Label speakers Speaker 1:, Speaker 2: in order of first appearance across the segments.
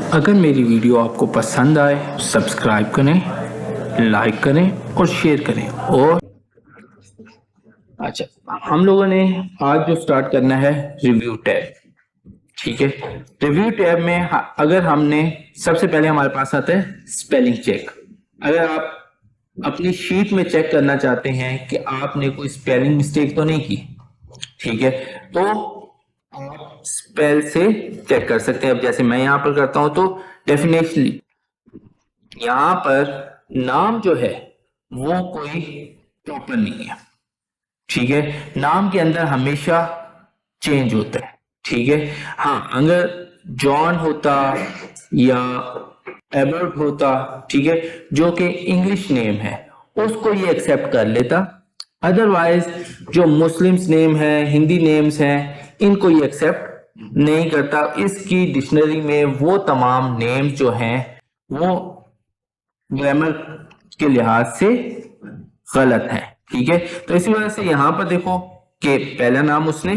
Speaker 1: अगर मेरी वीडियो आपको पसंद आए सब्सक्राइब करें, लाइक करें और शेयर करें। और अच्छा, हम लोगों ने आज जो स्टार्ट करना है रिव्यू टैब। ठीक है, रिव्यू टैब में अगर हमने सबसे पहले हमारे पास आता है स्पेलिंग चेक। अगर आप अपनी शीट में चेक करना चाहते हैं कि आपने कोई स्पेलिंग मिस्टेक तो नहीं की, ठीक है, तो आप स्पेल से चेक कर सकते हैं। अब जैसे मैं यहां पर करता हूं तो डेफिनेटली यहां पर नाम जो है वो कोई प्रॉपर नहीं है। ठीक है, नाम के अंदर हमेशा चेंज होता है। ठीक है, हाँ, अगर जॉन होता या एबर्ट होता, ठीक है, जो कि इंग्लिश नेम है, उसको ये एक्सेप्ट कर लेता। अदरवाइज जो मुस्लिम्स नेम है, हिंदी नेम्स हैं, इनको ये एक्सेप्ट नहीं करता। इसकी डिक्शनरी में वो तमाम नेम्स जो हैं वो ग्रामर के लिहाज से गलत है। ठीक है, तो इसी वजह से यहां पर देखो कि पहला नाम उसने,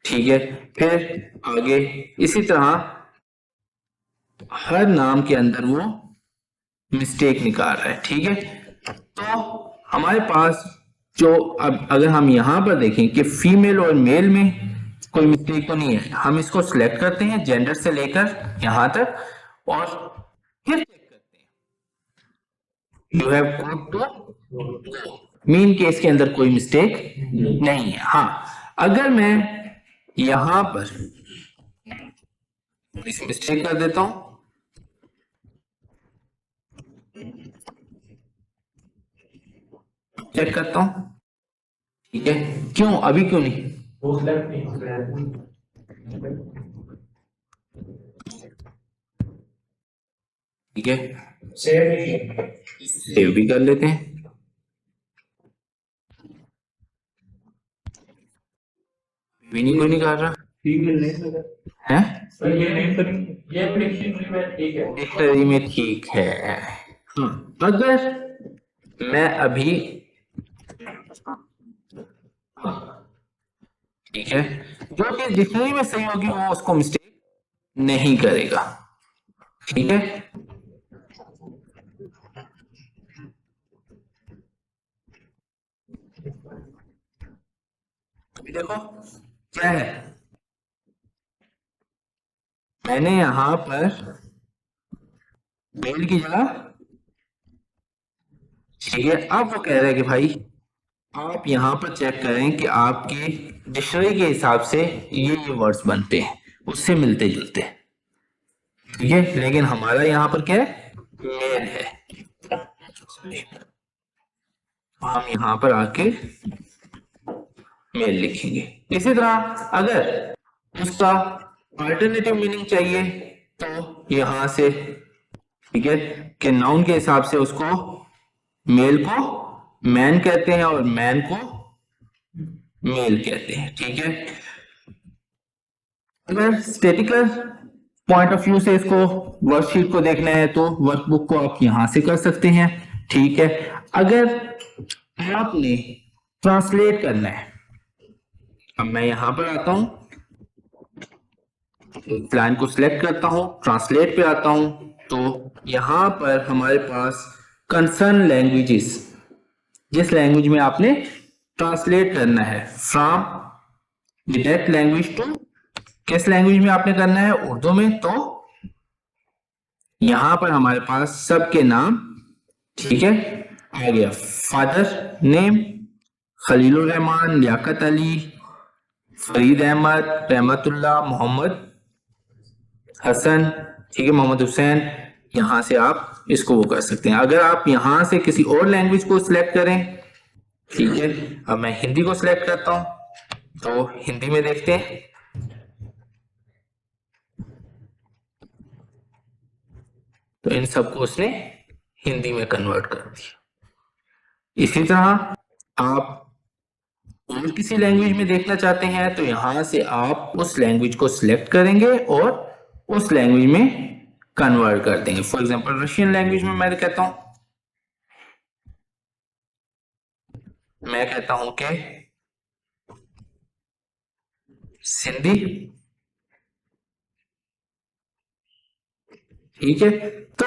Speaker 1: ठीक है, फिर आगे इसी तरह हर नाम के अंदर वो मिस्टेक निकाल रहा है। ठीक है, तो हमारे पास जो अब अगर हम यहां पर देखें कि फीमेल और मेल में कोई मिस्टेक तो नहीं है, हम इसको सिलेक्ट करते हैं जेंडर से लेकर यहां तक और फिर चेक करते हैं you have got to mean के इसके अंदर कोई मिस्टेक नहीं है। हाँ, अगर मैं यहां पर मिस्टेक कर देता हूं, चेक करता हूं, ठीक है, क्यों अभी क्यों नहीं, ठीक है, सेव भी कर लेते हैं। भी नहीं, कोई नहीं कर रहा है, डिक्शनरी में ठीक है। हाँ, अगर मैं अभी, ठीक है, जो चीज डिक्शनरी में सही होगी वो उसको मिस्टेक नहीं करेगा। ठीक है, अभी देखो क्या है, मैंने यहां पर मेल की जगह, ठीक है, अब वो कह रहा है कि भाई आप यहां पर चेक करें कि आपके डिक्शनरी के हिसाब से ये वर्ड्स बनते हैं, उससे मिलते जुलते हैं। ठीक है, लेकिन हमारा यहां पर क्या है, मेल है। हम यहां पर आके मेल लिखेंगे। इसी तरह अगर उसका अल्टरनेटिव मीनिंग चाहिए तो यहां से, ठीक है, कि नाउन के हिसाब से उसको मेल को मैन कहते हैं और मैन को मेल कहते हैं। ठीक है, अगर स्टेटिकल पॉइंट ऑफ व्यू से इसको वर्कशीट को देखना है तो वर्कबुक को आप यहां से कर सकते हैं। ठीक है, अगर आपने ट्रांसलेट करना है, अब मैं यहां पर आता हूं, लाइन को सिलेक्ट करता हूं, ट्रांसलेट पे आता हूं, तो यहां पर हमारे पास कंसर्न लैंग्वेजेस, जिस लैंग्वेज में आपने ट्रांसलेट करना है, फ्रॉम डायरेक्ट लैंग्वेज टू, किस लैंग्वेज में आपने करना है, उर्दू में, तो यहां पर हमारे पास सबके नाम, ठीक है, आ गया। फादर नेम खलीलुर रहमान, लियाकत अली, फरीद अहमद, रहमतुल्लाह, मोहम्मद हसन, ठीक है, मोहम्मद हुसैन। यहां से आप इसको वो कर सकते हैं। अगर आप यहां से किसी और लैंग्वेज को सिलेक्ट करें, ठीक है, अब मैं हिंदी को सिलेक्ट करता हूं तो हिंदी में देखते हैं, तो इन सबको उसने हिंदी में कन्वर्ट कर दिया। इसी तरह आप और किसी लैंग्वेज में देखना चाहते हैं तो यहां से आप उस लैंग्वेज को सिलेक्ट करेंगे और उस लैंग्वेज में कन्वर्ट कर देंगे। फॉर एग्जांपल रशियन लैंग्वेज में मैं कहता हूं, मैं कहता हूं कि सिंधी, ठीक है, तो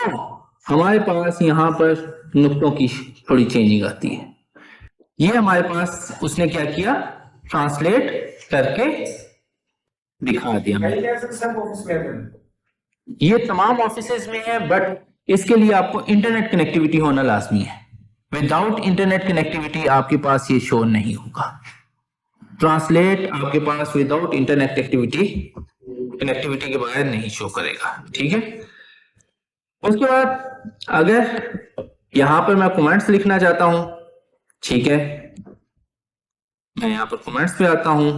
Speaker 1: हमारे पास यहाँ पर नुक्तों की थोड़ी चेंजिंग आती है। ये हमारे पास उसने क्या किया, ट्रांसलेट करके दिखा दिया। ये तमाम ऑफिसेज में है, बट इसके लिए आपको इंटरनेट कनेक्टिविटी होना लाजमी है। विदाउट इंटरनेट कनेक्टिविटी आपके पास ये शो नहीं होगा। ट्रांसलेट आपके पास विदाउट इंटरनेट कनेक्टिविटी के बगैर नहीं शो करेगा। ठीक है, उसके बाद अगर यहां पर मैं कमेंट्स लिखना चाहता हूं, ठीक है, मैं यहां पर कमेंट्स पे आता हूं,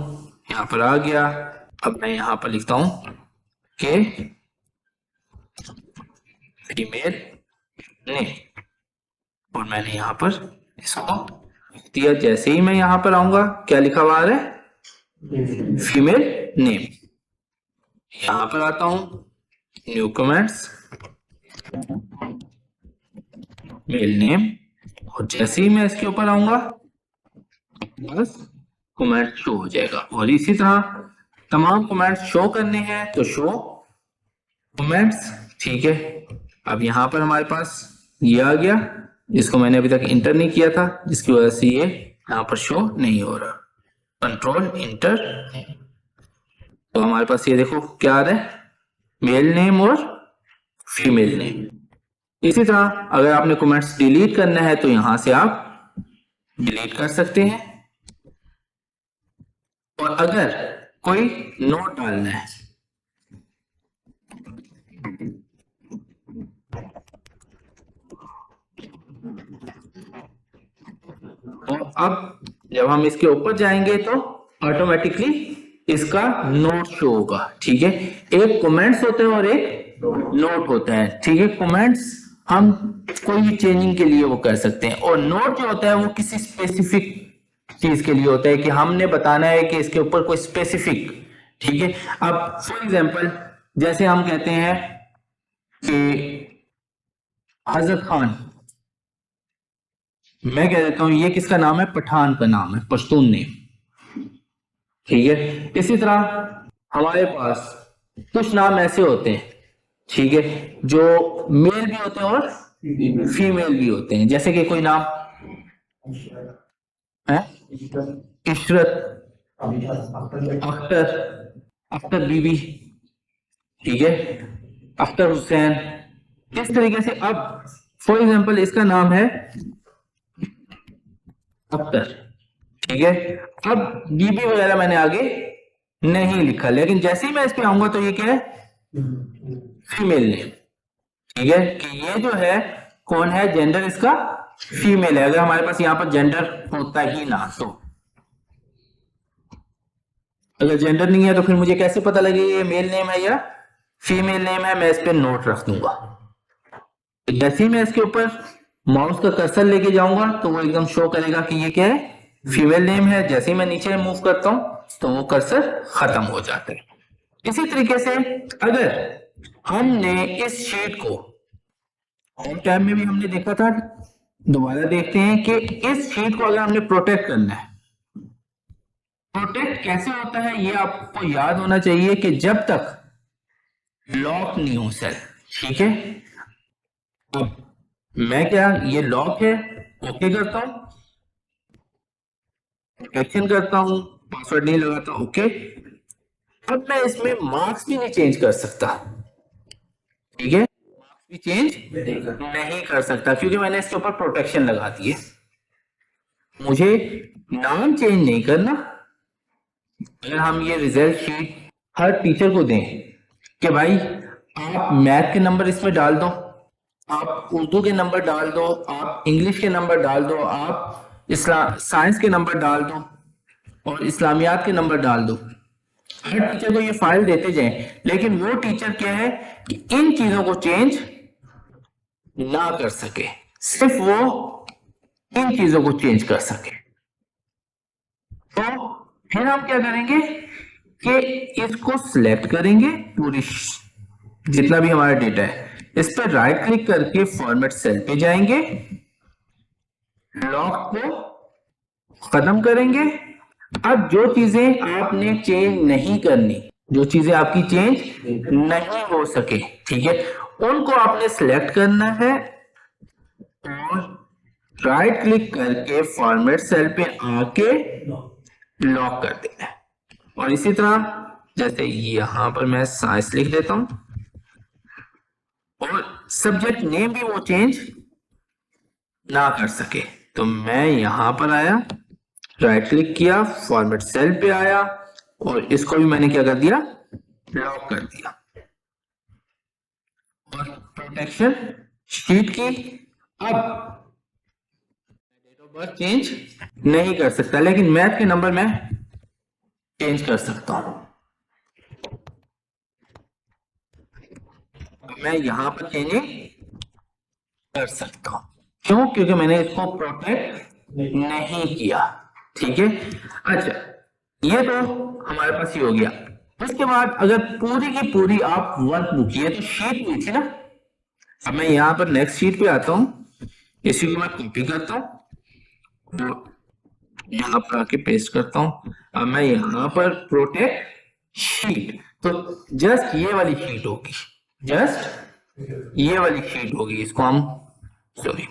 Speaker 1: यहां पर आ गया। अब मैं यहां पर लिखता हूं कि फीमेल नेम, और मैंने यहां पर इसको दिया। जैसे ही मैं यहां पर आऊंगा, क्या लिखा हुआ है, फीमेल नेम। यहां पर आता हूं, न्यू कमेंट्स, मेल नेम, और जैसे ही मैं इसके ऊपर आऊंगा बस कमेंट शो हो जाएगा। और इसी तरह तमाम कमेंट्स शो करने हैं तो शो कमेंट्स। ठीक है, अब यहां पर हमारे पास ये आ गया, जिसको मैंने अभी तक इंटर नहीं किया था, जिसकी वजह से ये यहां पर शो नहीं हो रहा। कंट्रोल इंटर, तो हमारे पास ये देखो क्या आ रहा है, मेल नेम और फीमेल नेम। इसी तरह अगर आपने कमेंट्स डिलीट करना है तो यहां से आप डिलीट कर सकते हैं। और अगर कोई नोट डालना है, तो अब जब हम इसके ऊपर जाएंगे तो ऑटोमेटिकली इसका नोट शो होगा। ठीक है, एक कमेंट्स होते हैं और एक नोट होता है। ठीक है, कमेंट्स हम कोई भी चेंजिंग के लिए वो कर सकते हैं, और नोट जो होता है वो किसी स्पेसिफिक चीज के लिए होता है कि हमने बताना है कि इसके ऊपर कोई स्पेसिफिक। ठीक है, अब फॉर एग्जांपल जैसे हम कहते हैं कि हजरत खान, मैं कह देता हूं ये किसका नाम है, पठान का नाम है, पश्तून नेम। ठीक है, इसी तरह हमारे पास कुछ नाम ऐसे होते हैं, ठीक है, जो मेल भी होते हैं और फीमेल भी होते हैं। जैसे कि कोई नाम है इशरत, अख्तर, अख्तर बीबी, ठीक है, अख्तर हुसैन, इस तरीके से। अब फॉर एग्जांपल इसका नाम है अख्तर, ठीक है, अब बीबी वगैरह मैंने आगे नहीं लिखा, लेकिन जैसे ही मैं इस पे आऊंगा तो ये क्या है, फीमेल नेम। ठीक है, कि ये जो है कौन है, जेंडर इसका फीमेल है। अगर हमारे पास यहाँ पर जेंडर होता ही ना, तो अगर जेंडर नहीं है तो फिर मुझे कैसे पता लगे ये मेल नेम है या फीमेल नेम है, मैं इस पे नोट रख दूंगा। जैसे ही मैं इसके ऊपर माउस का कर्सर लेके जाऊंगा तो वो एकदम शो करेगा कि ये क्या है, फीमेल नेम है। जैसे ही मैं नीचे मूव करता हूं तो वो कर्सर खत्म हो जाता है। इसी तरीके से अगर हमने इस शीट को होम टैब में भी हमने देखा था, दोबारा देखते हैं कि इस शीट को अगर हमने प्रोटेक्ट करना है, प्रोटेक्ट कैसे होता है ये आपको याद होना चाहिए कि जब तक लॉक नहीं हो सेल। ठीक है, अब मैं क्या, ये लॉक है, ओके करता हूं, प्रोटेक्शन करता हूं, पासवर्ड नहीं लगाता, ओके। अब मैं इसमें मार्क्स भी नहीं चेंज कर सकता। ठीक है, मार्क्स भी चेंज नहीं कर सकता क्योंकि मैंने इसके ऊपर प्रोटेक्शन लगा दी है। मुझे नाम चेंज नहीं करना। अगर हम ये रिजल्ट शीट हर टीचर को दें कि भाई आप मैथ के नंबर इसमें डाल दो, आप उर्दू के नंबर डाल दो, आप इंग्लिश के नंबर डाल दो, आप साइंस के नंबर डाल दो और इस्लामियात के नंबर डाल दो, हर टीचर को ये फाइल देते जाएं, लेकिन वो टीचर क्या है कि इन चीजों को चेंज ना कर सके, सिर्फ वो इन चीजों को चेंज कर सके। तो फिर हम क्या करेंगे कि इसको सिलेक्ट करेंगे, पूरी जितना भी हमारा डेटा है, इस पर राइट क्लिक करके फॉर्मेट सेल पे जाएंगे, लॉक को खत्म करेंगे। अब जो चीजें आपने चेंज नहीं करनी जो चीजें आपकी चेंज नहीं हो सके, ठीक है, उनको आपने सिलेक्ट करना है और राइट क्लिक करके फॉर्मेट सेल पे आके लॉक कर देना है। और इसी तरह जैसे यहां पर मैं साइंस लिख देता हूं और सब्जेक्ट नेम भी वो चेंज ना कर सके, तो मैं यहां पर आया, राइट क्लिक किया, फॉर्मेट सेल पे आया और इसको भी मैंने क्या कर दिया, लॉक कर दिया। और प्रोटेक्शन शीट की, अब डेट ऑफ बर्थ चेंज नहीं कर सकता, लेकिन मैथ के नंबर में चेंज कर सकता हूं। मैं यहां पर चेंजिंग कर सकता हूं, क्यों? क्योंकि मैंने इसको प्रोटेक्ट नहीं किया, ठीक है। अच्छा, ये तो हमारे पास ही हो गया। उसके बाद अगर पूरी की पूरी आप वर्कबुक, ये तो शीट हुई थी ना, अब मैं यहां पर नेक्स्ट शीट पे आता हूं, इसी को मैं कॉपी करता हूं और यहां पर आके पेस्ट करता हूं। अब मैं यहां पर प्रोटेक्ट शीट, तो जस्ट ये वाली शीट होगी, जस्ट ये वाली शीट होगी, इसको हम, सॉरी,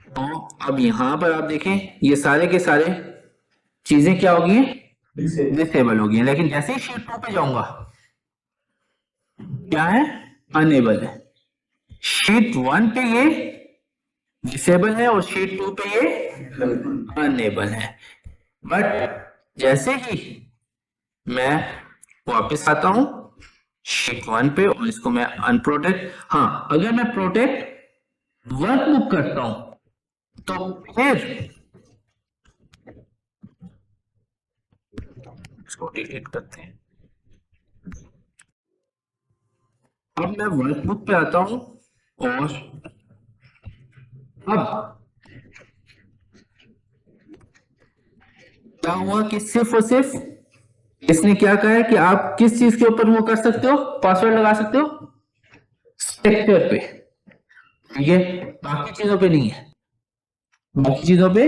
Speaker 1: तो अब यहां पर आप देखें ये सारे के सारे चीजें क्या होगी, डिसेबल होगी, लेकिन जैसे ही शीट 2 पे जाऊंगा क्या है, अनेबल है। शीट 1 पे ये डिसेबल है और शीट 2 पे ये अनेबल है। बट जैसे ही मैं वापस आता हूं शीट 1 पे और इसको मैं अनप्रोटेक्ट, हाँ, अगर मैं प्रोटेक्ट वर्कबुक करता हूं तो फिर इसको डिलीट करते हैं। अब मैं वर्कबुक पे आता हूं और अब क्या हुआ कि सिर्फ और सिर्फ इसने क्या कहा है कि आप किस चीज के ऊपर वो कर सकते हो, पासवर्ड लगा सकते हो, स्ट्रक्चर पे, ठीक है, बाकी चीजों पे नहीं है, बाकी चीजों पे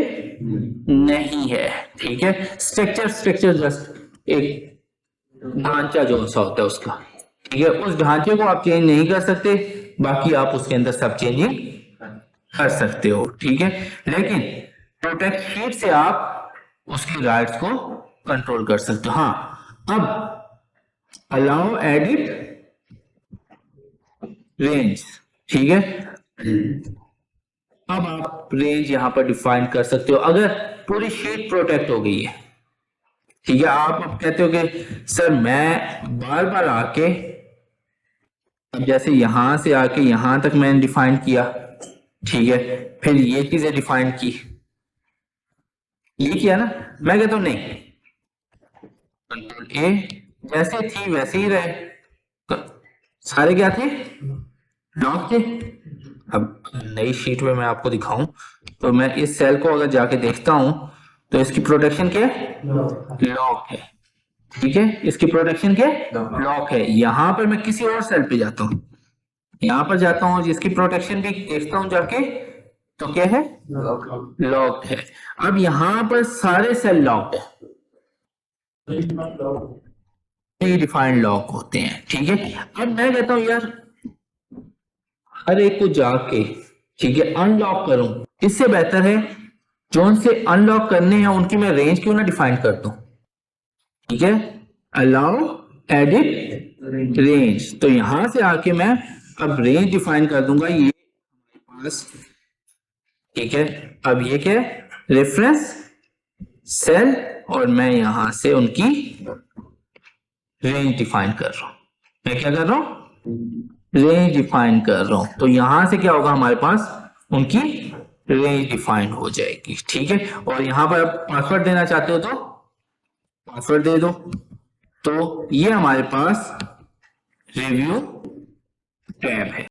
Speaker 1: नहीं है, ठीक है। स्ट्रक्चर जस्ट एक ढांचा जो सा होता है उसका, ठीक है, उस ढांचे को आप चेंज नहीं कर सकते, बाकी आप उसके अंदर सब चेंजिंग कर सकते हो, ठीक है। लेकिन प्रोटेक्ट शीट से आप उसकी राइट्स को कंट्रोल कर सकते हो। हाँ, अब अलाउ एडिट रेंज, ठीक है, अब आप रेंज यहां पर डिफाइन कर सकते हो अगर पूरी शीट प्रोटेक्ट हो गई है, ठीक है। आप अब कहते हो कि सर मैं बार बार आके, अब जैसे यहां से आके यहां तक मैंने डिफाइन किया, ठीक है, फिर ये चीजें डिफाइन की, ये किया ना, मैं कहता हूं नहीं, कंट्रोल ए, जैसे थी वैसे ही रहे, सारे क्या थे, लॉक थे। अब नई शीट में मैं आपको दिखाऊं तो मैं इस सेल को अगर जाके देखता हूं तो इसकी प्रोटेक्शन क्या है, लॉक है, ठीक है, इसकी प्रोटेक्शन क्या है, लॉक है। यहां पर मैं किसी और सेल पे जाता हूं, यहां पर जाता हूं जिसकी प्रोटेक्शन भी देखता हूं जाके, तो क्या है, लॉक है। अब यहां पर सारे सेल लॉक है, डिफाइंड लॉक होते हैं, ठीक है। अब मैं कहता हूं यार हर एक को जाके, ठीक है, अनलॉक करूं, इससे बेहतर है जो उनसे अनलॉक करने हैं उनकी मैं रेंज क्यों ना डिफाइन कर दूं, ठीक है, अलाउ एडिट रेंज, तो यहां से आके मैं अब रेंज डिफाइन कर दूंगा, ये पास, ठीक है। अब ये क्या है, रेफरेंस सेल, और मैं यहां से उनकी रेंज डिफाइन कर रहा हूं, मैं क्या कर रहा हूं, रेंज डिफाइन कर रहा हूं, तो यहां से क्या होगा, हमारे पास उनकी रेंज डिफाइन हो जाएगी, ठीक है। और यहां पर आप पासवर्ड देना चाहते हो तो पासवर्ड दे दो, तो ये हमारे पास रिव्यू टैब है।